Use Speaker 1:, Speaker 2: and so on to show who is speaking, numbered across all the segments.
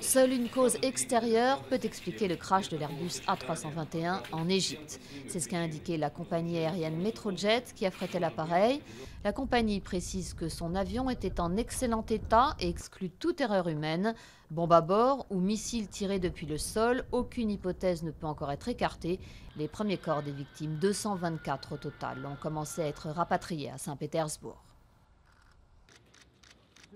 Speaker 1: Seule une cause extérieure peut expliquer le crash de l'Airbus A321 en Égypte. C'est ce qu'a indiqué la compagnie aérienne Metrojet qui affrétait l'appareil. La compagnie précise que son avion était en excellent état et exclut toute erreur humaine. Bombe à bord ou missile tiré depuis le sol, aucune hypothèse ne peut encore être écartée. Les premiers corps des victimes, 224 au total, ont commencé à être rapatriés à Saint-Pétersbourg.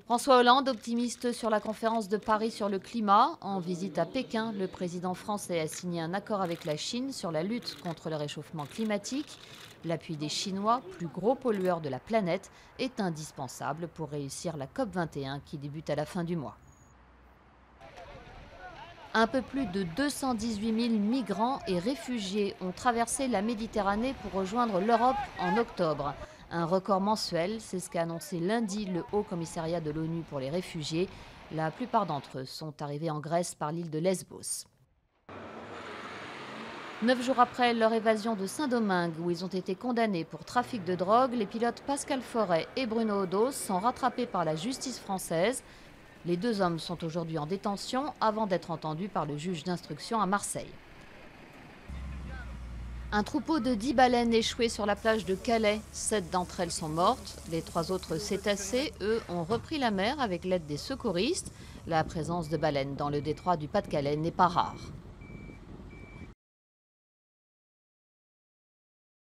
Speaker 1: François Hollande, optimiste sur la conférence de Paris sur le climat. En visite à Pékin, le président français a signé un accord avec la Chine sur la lutte contre le réchauffement climatique. L'appui des Chinois, plus gros pollueurs de la planète, est indispensable pour réussir la COP21 qui débute à la fin du mois. Un peu plus de 218 000 migrants et réfugiés ont traversé la Méditerranée pour rejoindre l'Europe en octobre. Un record mensuel, c'est ce qu'a annoncé lundi le Haut Commissariat de l'ONU pour les réfugiés. La plupart d'entre eux sont arrivés en Grèce par l'île de Lesbos. 9 jours après leur évasion de Saint-Domingue, où ils ont été condamnés pour trafic de drogue, les pilotes Pascal Forêt et Bruno Odos sont rattrapés par la justice française. Les deux hommes sont aujourd'hui en détention avant d'être entendus par le juge d'instruction à Marseille. Un troupeau de 10 baleines échouées sur la plage de Calais. 7 d'entre elles sont mortes. Les 3 autres cétacés, eux, ont repris la mer avec l'aide des secouristes. La présence de baleines dans le détroit du Pas-de-Calais n'est pas rare.